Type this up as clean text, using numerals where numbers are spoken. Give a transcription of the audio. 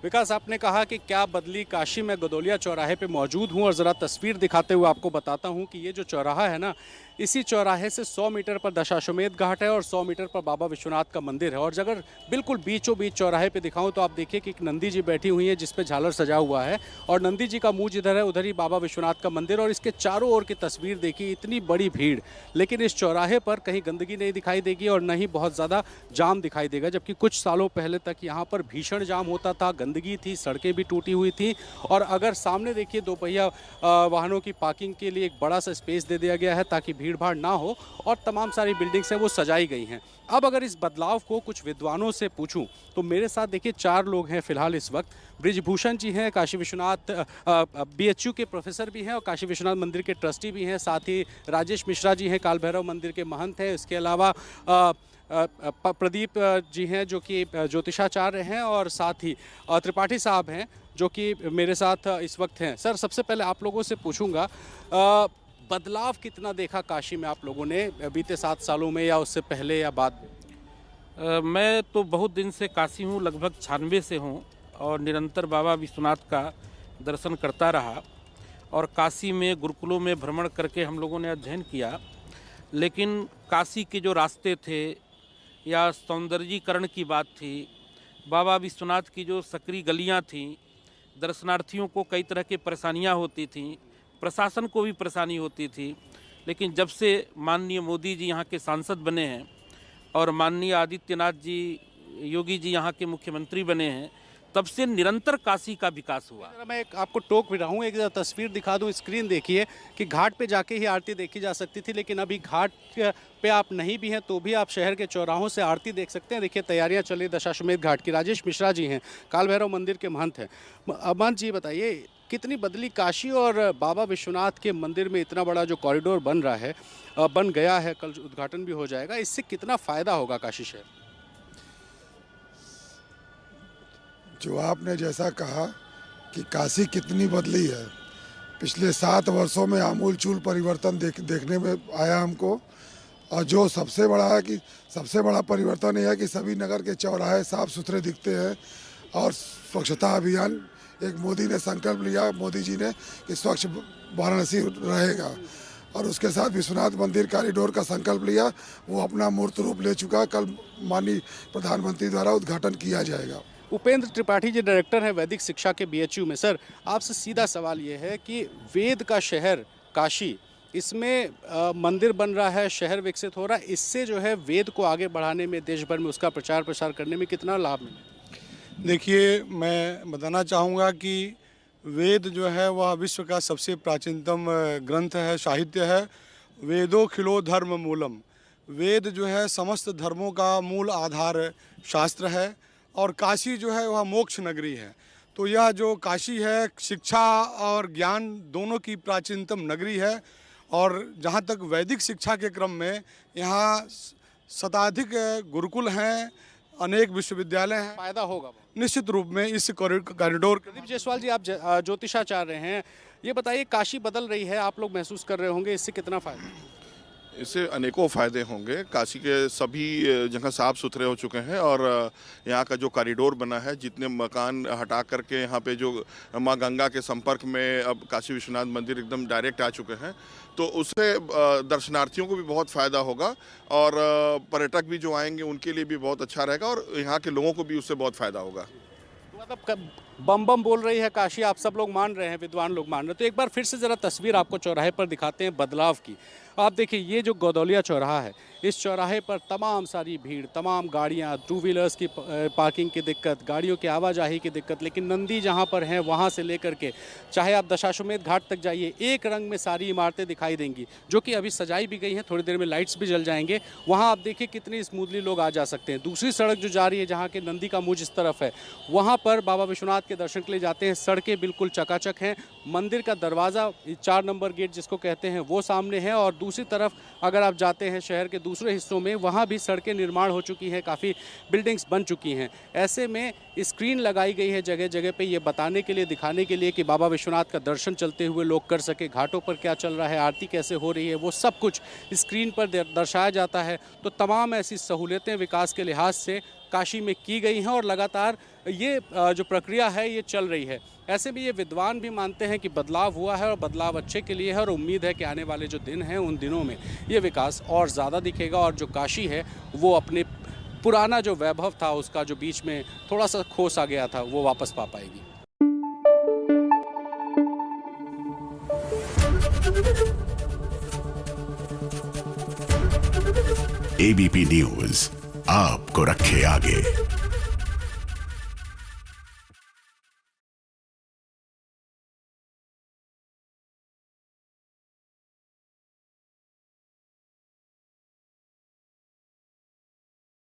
विकास, आपने कहा कि क्या बदली काशी में गदौलिया चौराहे पे मौजूद हूँ और ज़रा तस्वीर दिखाते हुए आपको बताता हूँ कि ये जो चौराहा है ना, इसी चौराहे से 100 मीटर पर दशाश्वमेध घाट है और 100 मीटर पर बाबा विश्वनाथ का मंदिर है। और अगर बिल्कुल बीचों बीच चौराहे पे दिखाऊं तो आप देखिए कि एक नंदी जी बैठी हुई है जिस पे झालर सजा हुआ है और नंदी जी का मुंह जिधर है उधर ही बाबा विश्वनाथ का मंदिर। और इसके चारों ओर की तस्वीर देखिए, इतनी बड़ी भीड़, लेकिन इस चौराहे पर कहीं गंदगी नहीं दिखाई देगी और न ही बहुत ज़्यादा जाम दिखाई देगा। जबकि कुछ सालों पहले तक यहाँ पर भीषण जाम होता था, गंदगी थी, सड़कें भी टूटी हुई थी। और अगर सामने देखिए दोपहिया वाहनों की पार्किंग के लिए एक बड़ा सा स्पेस दे दिया गया है ताकि भीड़ भाड़ ना हो और तमाम सारी बिल्डिंग्स हैं वो सजाई गई हैं। अब अगर इस बदलाव को कुछ विद्वानों से पूछूं तो मेरे साथ देखिए 4 लोग हैं फिलहाल इस वक्त। ब्रिजभूषण जी हैं, काशी विश्वनाथ बीएचयू के प्रोफेसर भी हैं और काशी विश्वनाथ मंदिर के ट्रस्टी भी हैं। साथ ही राजेश मिश्रा जी हैं, काल भैरव मंदिर के महंत हैं। इसके अलावा प्रदीप जी हैं जो कि ज्योतिषाचार्य हैं और साथ ही त्रिपाठी साहब हैं जो कि मेरे साथ इस वक्त हैं। सर, सबसे पहले आप लोगों से पूछूंगा, बदलाव कितना देखा काशी में आप लोगों ने बीते 7 सालों में, या उससे पहले या बाद में? मैं तो बहुत दिन से काशी हूँ, लगभग 96 से हूँ और निरंतर बाबा विश्वनाथ का दर्शन करता रहा। और काशी में गुरुकुलों में भ्रमण करके हम लोगों ने अध्ययन किया, लेकिन काशी के जो रास्ते थे या सौंदर्यीकरण की बात थी, बाबा विश्वनाथ की जो सकरी गलियाँ थीं, दर्शनार्थियों को कई तरह की परेशानियाँ होती थीं, प्रशासन को भी परेशानी होती थी। लेकिन जब से माननीय मोदी जी यहाँ के सांसद बने हैं और माननीय आदित्यनाथ जी, योगी जी यहाँ के मुख्यमंत्री बने हैं, तब से निरंतर काशी का विकास हुआ। मैं एक आपको टोक भी रहा हूँ, एक तस्वीर दिखा दूँ, स्क्रीन देखिए कि घाट पे जाके ही आरती देखी जा सकती थी, लेकिन अभी घाट पे आप नहीं भी हैं तो भी आप शहर के चौराहों से आरती देख सकते हैं। देखिए तैयारियां चली दशाश्वमेध घाट की। राजेश मिश्रा जी हैं, काल भैरव मंदिर के महंत हैं। महंत जी बताइए, कितनी बदली काशी और बाबा विश्वनाथ के मंदिर में इतना बड़ा जो कॉरिडोर बन रहा है, बन गया है, कल उद्घाटन भी हो जाएगा, इससे कितना फ़ायदा होगा काशी शहर? जो आपने जैसा कहा कि काशी कितनी बदली है, पिछले 7 वर्षों में आमूलचूल परिवर्तन देखने में आया हमको। और जो सबसे बड़ा है कि सबसे बड़ा परिवर्तन यह है कि सभी नगर के चौराहे साफ सुथरे दिखते हैं और स्वच्छता अभियान एक मोदी ने संकल्प लिया, मोदी जी ने, कि स्वच्छ वाराणसी रहेगा। और उसके साथ विश्वनाथ मंदिर कॉरिडोर का संकल्प लिया, वो अपना मूर्त रूप ले चुका। कल माननीय प्रधानमंत्री द्वारा उद्घाटन किया जाएगा। उपेंद्र त्रिपाठी जी डायरेक्टर हैं वैदिक शिक्षा के बीएचयू में। सर, आपसे सीधा सवाल ये है कि वेद का शहर काशी, इसमें मंदिर बन रहा है, शहर विकसित हो रहा है, इससे जो है वेद को आगे बढ़ाने में, देश भर में उसका प्रचार प्रसार करने में कितना लाभ मिले? देखिए, मैं बताना चाहूँगा कि वेद जो है वह विश्व का सबसे प्राचीनतम ग्रंथ है, साहित्य है। वेदो खिलो धर्म मूलम, वेद जो है समस्त धर्मों का मूल आधार शास्त्र है। और काशी जो है वह मोक्ष नगरी है। तो यह जो काशी है, शिक्षा और ज्ञान दोनों की प्राचीनतम नगरी है। और जहाँ तक वैदिक शिक्षा के क्रम में यहाँ शताधिक गुरुकुल हैं, अनेक विश्वविद्यालय हैं। फायदा होगा निश्चित रूप में इस कॉरिडोर। प्रदीप जायसवाल जी, आप ज्योतिषाचार्य हैं, ये बताइए काशी बदल रही है, आप लोग महसूस कर रहे होंगे, इससे कितना फायदा? इससे अनेकों फ़ायदे होंगे। काशी के सभी जगह साफ़ सुथरे हो चुके हैं और यहाँ का जो कॉरिडोर बना है, जितने मकान हटा करके यहाँ पे जो माँ गंगा के संपर्क में अब काशी विश्वनाथ मंदिर एकदम डायरेक्ट आ चुके हैं, तो उससे दर्शनार्थियों को भी बहुत फ़ायदा होगा और पर्यटक भी जो आएंगे उनके लिए भी बहुत अच्छा रहेगा और यहाँ के लोगों को भी उससे बहुत फ़ायदा होगा। मतलब बम बम बोल रही है काशी, आप सब लोग मान रहे हैं, विद्वान लोग मान रहे हैं। तो एक बार फिर से ज़रा तस्वीर आपको चौराहे पर दिखाते हैं बदलाव की। आप देखिए, ये जो गदौलिया चौराहा है, इस चौराहे पर तमाम सारी भीड़, तमाम गाड़ियाँ, 2 व्हीलर्स की पार्किंग की दिक्कत, गाड़ियों की आवाजाही की दिक्कत, लेकिन नंदी जहाँ पर हैं वहाँ से लेकर के चाहे आप दशाश्वमेध घाट तक जाइए, एक रंग में सारी इमारतें दिखाई देंगी, जो कि अभी सजाई भी गई हैं, थोड़ी देर में लाइट्स भी जल जाएंगे। वहाँ आप देखिए कितनी स्मूथली लोग आ जा सकते हैं। दूसरी सड़क जो जा रही है, जहाँ के नंदी का मुझ इस तरफ है, वहाँ पर बाबा विश्वनाथ के दर्शन के लिए जाते हैं। सड़कें बिल्कुल चकाचक हैं। मंदिर का दरवाज़ा 4 नंबर गेट जिसको कहते हैं वो सामने है। और दूसरी तरफ अगर आप जाते हैं शहर के दूसरे हिस्सों में, वहाँ भी सड़कें निर्माण हो चुकी हैं, काफ़ी बिल्डिंग्स बन चुकी हैं। ऐसे में स्क्रीन लगाई गई है जगह जगह पे, ये बताने के लिए, दिखाने के लिए कि बाबा विश्वनाथ का दर्शन चलते हुए लोग कर सके, घाटों पर क्या चल रहा है, आरती कैसे हो रही है, वो सब कुछ स्क्रीन पर दर्शाया जाता है। तो तमाम ऐसी सहूलियतें विकास के लिहाज से काशी में की गई हैं और लगातार ये जो प्रक्रिया है ये चल रही है। ऐसे में ये विद्वान भी मानते हैं कि बदलाव हुआ है और बदलाव अच्छे के लिए है और उम्मीद है कि आने वाले जो दिन हैं उन दिनों में ये विकास और ज़्यादा दिखेगा और जो काशी है वो अपने पुराना जो वैभव था, उसका जो बीच में थोड़ा सा खो सा गया था, वो वापस पा पाएगी। एबीपी न्यूज़ आपको रखे आगे।